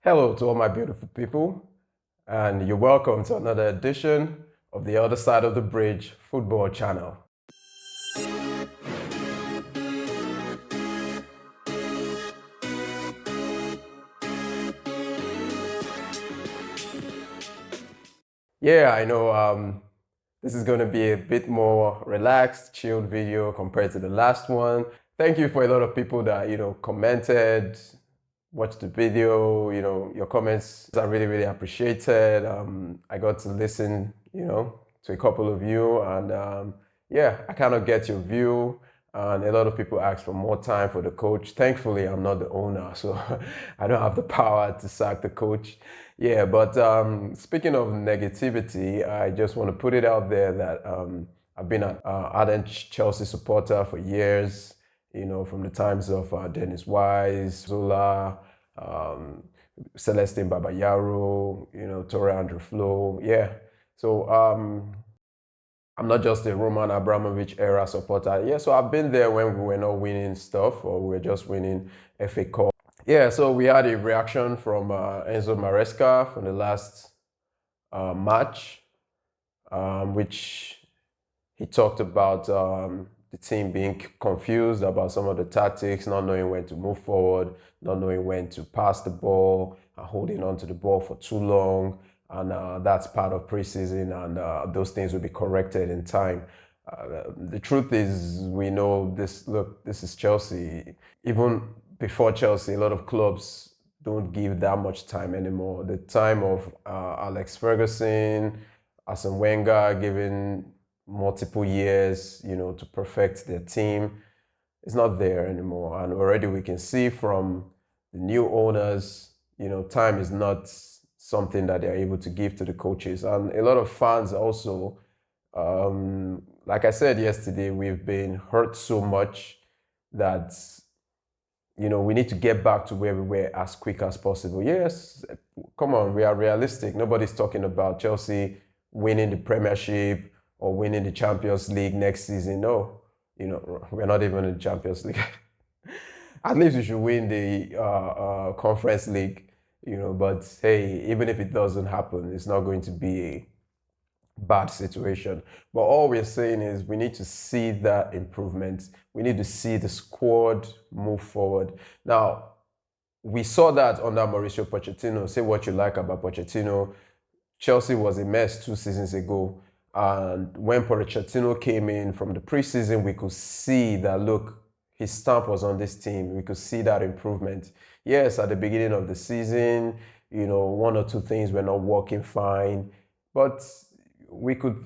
Hello to all my beautiful people, and you're welcome to another edition of the Other Side of the Bridge Football Channel. Yeah, I know this is going to be a bit more relaxed, chilled video compared to the last one. Thank you for a lot of people that, commented, watched the video, your comments are really, really appreciated. I got to listen, to a couple of you, and yeah, I kind of get your view. And a lot of people ask for more time for the coach. Thankfully, I'm not the owner, so I don't have the power to sack the coach. Yeah, but speaking of negativity, I just want to put it out there that I've been an ardent Chelsea supporter for years, from the times of Dennis Wise, Zola, um, Celestine Babayaro, Torre Andrew Flo. Yeah. So I'm not just a Roman Abramovich era supporter. Yeah, so I've been there when we were not winning stuff or we were just winning FA Cup. Yeah, so we had a reaction from Enzo Maresca from the last match, which he talked about the team being confused about some of the tactics, not knowing when to move forward, not knowing when to pass the ball, and holding on to the ball for too long. And that's part of preseason, and those things will be corrected in time. The truth is, we know this. Look, this is Chelsea. Even before Chelsea, a lot of clubs don't give that much time anymore. The time of Alex Ferguson, Arsene Wenger giving multiple years, to perfect their team. It's not there anymore. And already we can see from the new owners, time is not something that they're able to give to the coaches. And a lot of fans also, like I said yesterday, we've been hurt so much that we need to get back to where we were as quick as possible. Yes, come on, we are realistic. Nobody's talking about Chelsea winning the Premiership or winning the Champions League next season. No, we're not even in the Champions League. At least we should win the Conference League, but hey, even if it doesn't happen, it's not going to be a bad situation. But all we're saying is we need to see that improvement. We need to see the squad move forward. Now, we saw that under Mauricio Pochettino. Say what you like about Pochettino. Chelsea was a mess 2 seasons ago. And when Pochettino came in from the preseason, we could see that, look, his stamp was on this team. We could see that improvement. Yes, at the beginning of the season, one or two things were not working fine. But we could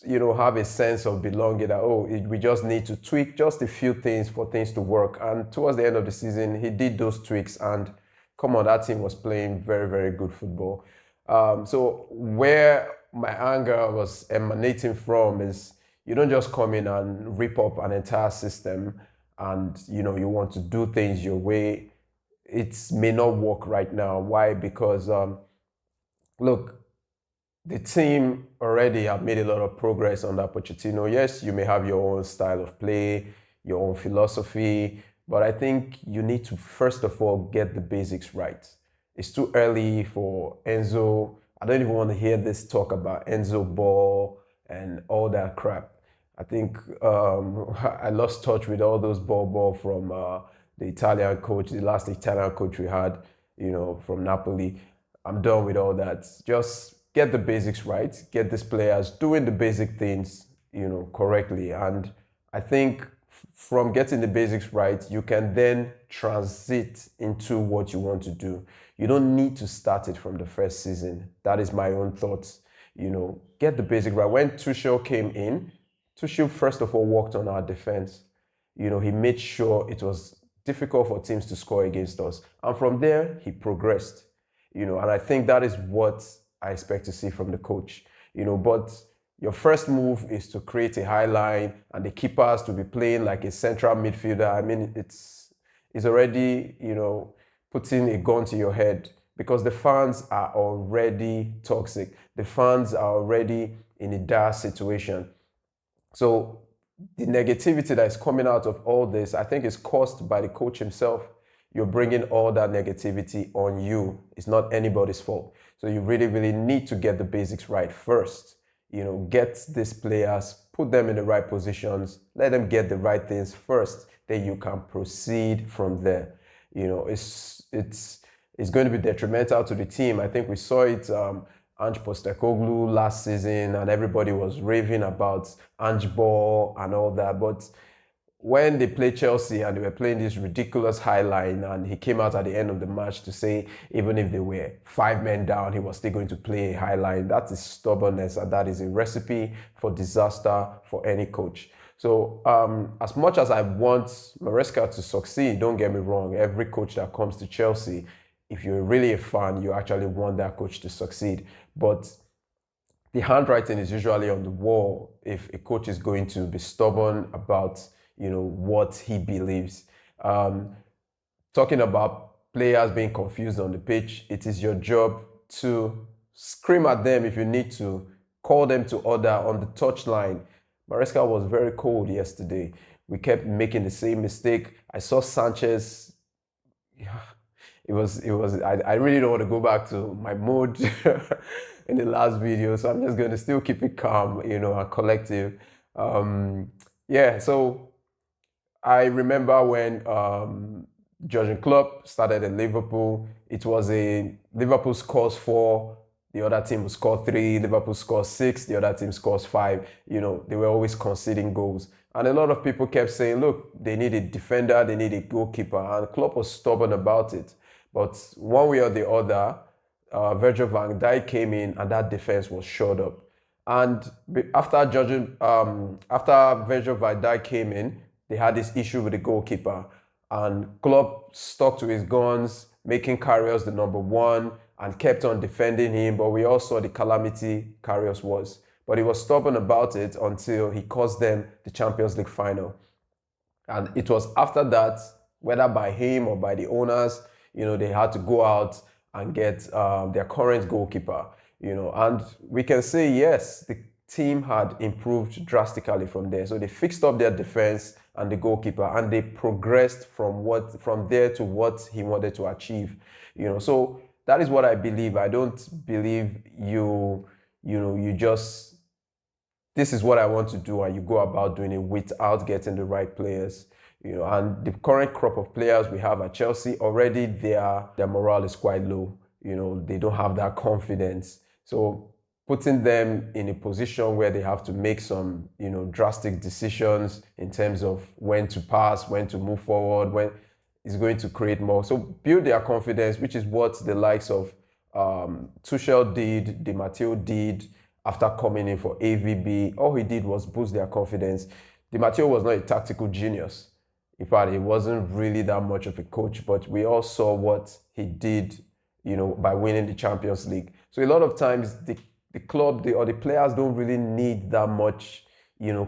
have a sense of belonging that we just need to tweak just a few things for things to work. And towards the end of the season he did those tweaks, and come on, that team was playing very, very good football. So where my anger was emanating from is you don't just come in and rip up an entire system and you want to do things your way. It may not work right now. Why? Because look, the team already have made a lot of progress under Pochettino. Yes, you may have your own style of play, your own philosophy, but I think you need to first of all get the basics right. It's too early for Enzo. I don't even want to hear this talk about Enzo ball and all that crap. I think I lost touch with all those ball from the Italian coach, the last Italian coach we had, from Napoli. I'm done with all that. Just get the basics right, get these players doing the basic things, correctly. And I think from getting the basics right, you can then transit into what you want to do. You don't need to start it from the first season. That is my own thoughts. Get the basic right. When Tuchel came in, Tuchel first of all worked on our defense. He made sure it was difficult for teams to score against us. And from there, he progressed. And I think that is what I expect to see from the coach. But your first move is to create a high line and the keepers to be playing like a central midfielder. I mean, it's already, putting a gun to your head because the fans are already toxic. The fans are already in a dire situation. So the negativity that is coming out of all this, I think, is caused by the coach himself. you're bringing all that negativity on you. It's not anybody's fault. So you really, really need to get the basics right first. Get these players, put them in the right positions, let them get the right things first. Then you can proceed from there. It's going to be detrimental to the team. I think we saw it. Ange Postecoglou last season, and everybody was raving about Ange Ball and all that. But when they played Chelsea and they were playing this ridiculous high line, and he came out at the end of the match to say even if they were 5 men down, he was still going to play a high line. That is stubbornness, and that is a recipe for disaster for any coach. So as much as I want Maresca to succeed, don't get me wrong, every coach that comes to Chelsea, if you're really a fan, you actually want that coach to succeed. But the handwriting is usually on the wall if a coach is going to be stubborn about what he believes. Talking about players being confused on the pitch, it is your job to scream at them if you need to, call them to order on the touchline. Maresca was very cold yesterday. We kept making the same mistake. I saw Sanchez. I really don't want to go back to my mood in the last video, so I'm just going to still keep it calm, and collective. So I remember when Jurgen Klopp started at Liverpool, it was Liverpool scores 4, the other team will score 3, Liverpool scores 6, the other team scores 5. They were always conceding goals. And a lot of people kept saying, look, they need a defender, they need a goalkeeper. And Klopp was stubborn about it. But one way or the other, Virgil van Dijk came in and that defense was shored up. And after Virgil van Dijk came in, they had this issue with the goalkeeper. And Klopp stuck to his guns, making Karius the number 1 and kept on defending him. But we all saw the calamity Karius was. But he was stubborn about it until he cost them the Champions League final. And it was after that, whether by him or by the owners, they had to go out and get their current goalkeeper, and we can say, yes, the team had improved drastically from there. So they fixed up their defense and the goalkeeper, and they progressed from there to what he wanted to achieve, So that is what I believe. I don't believe you just, this is what I want to do, and you go about doing it without getting the right players. And the current crop of players we have at Chelsea, already their morale is quite low. They don't have that confidence. So putting them in a position where they have to make some, drastic decisions in terms of when to pass, when to move forward, when is going to create more. So build their confidence, which is what the likes of Tuchel did, Di Matteo did after coming in for AVB. All he did was boost their confidence. Di Matteo was not a tactical genius. In fact, he wasn't really that much of a coach, but we all saw what he did, by winning the Champions League. So a lot of times the club or the players don't really need that much,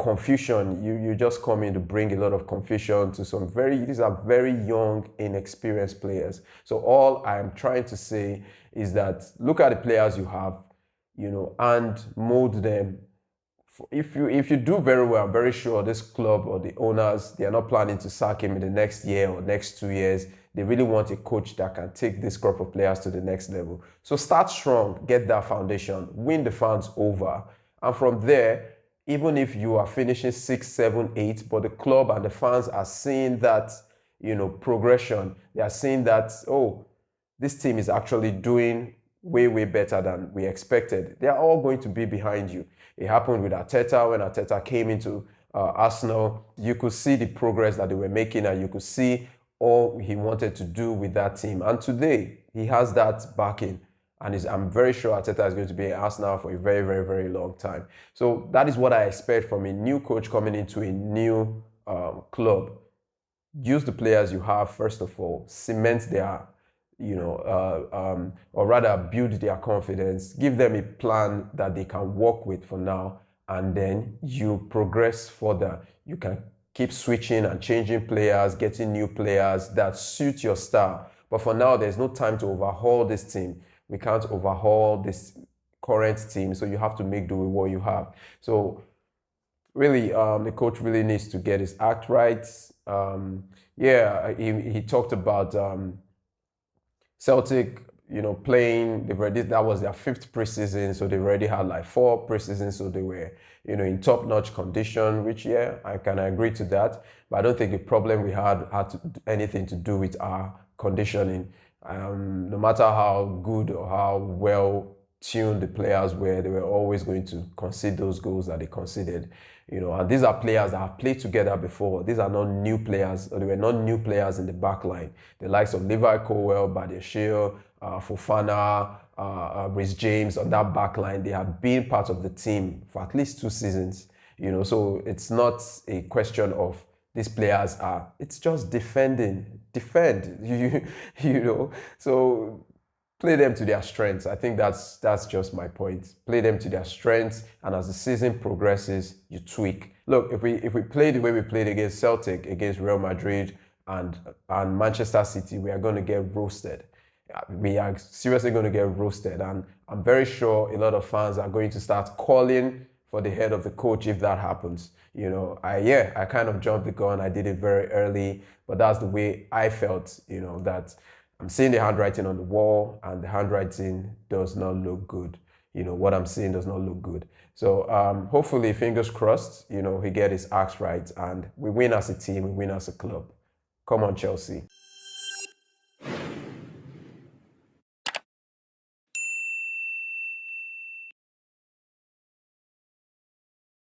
confusion. You just come in to bring a lot of confusion to these are very young, inexperienced players. So all I am trying to say is that look at the players you have, and mold them. If you do very well, I'm very sure this club or the owners, they are not planning to sack him in the next year or next 2 years. They really want a coach that can take this crop of players to the next level. So start strong, get that foundation, win the fans over. And from there, even if you are finishing 6, 7, 8, but the club and the fans are seeing that, progression. They are seeing that, oh, this team is actually doing way, way better than we expected. They are all going to be behind you. It happened with Arteta. When Arteta came into Arsenal, you could see the progress that they were making, and you could see all he wanted to do with that team. And today, he has that backing. And I'm very sure Arteta is going to be at Arsenal for a very, very, very long time. So that is what I expect from a new coach coming into a new club. Use the players you have, first of all. Cement their or rather build their confidence, give them a plan that they can work with for now, and then you progress further. You can keep switching and changing players, getting new players that suit your style. But for now, there's no time to overhaul this team. We can't overhaul this current team, so you have to make do with what you have. So really, the coach really needs to get his act right. Yeah, he talked about Celtic, playing. That was their fifth preseason, so they already had like four preseasons, so they were, in top-notch condition. Which, yeah, I can agree to that. But I don't think the problem we anything to do with our conditioning. No matter how good or how well tuned the players were, they were always going to concede those goals that they conceded. And these are players that have played together before. These are not new players, or they were not new players in the back line. The likes of Levi Colwell, Badiashile, Fofana, Reece James on that back line, they have been part of the team for at least 2 seasons. So it's not a question of these players are, it's just defend, So play them to their strengths. I think that's just my point. Play them to their strengths, and as the season progresses, you tweak. Look, if we play the way we played against Celtic, against Real Madrid, and Manchester City, we are going to get roasted. We are seriously going to get roasted, and I'm very sure a lot of fans are going to start calling for the head of the coach if that happens. I kind of jumped the gun. I did it very early, but that's the way I felt. That I'm seeing the handwriting on the wall, and the handwriting does not look good. What I'm seeing does not look good. So hopefully, fingers crossed, he get his acts right, and we win as a team, we win as a club. Come on, Chelsea.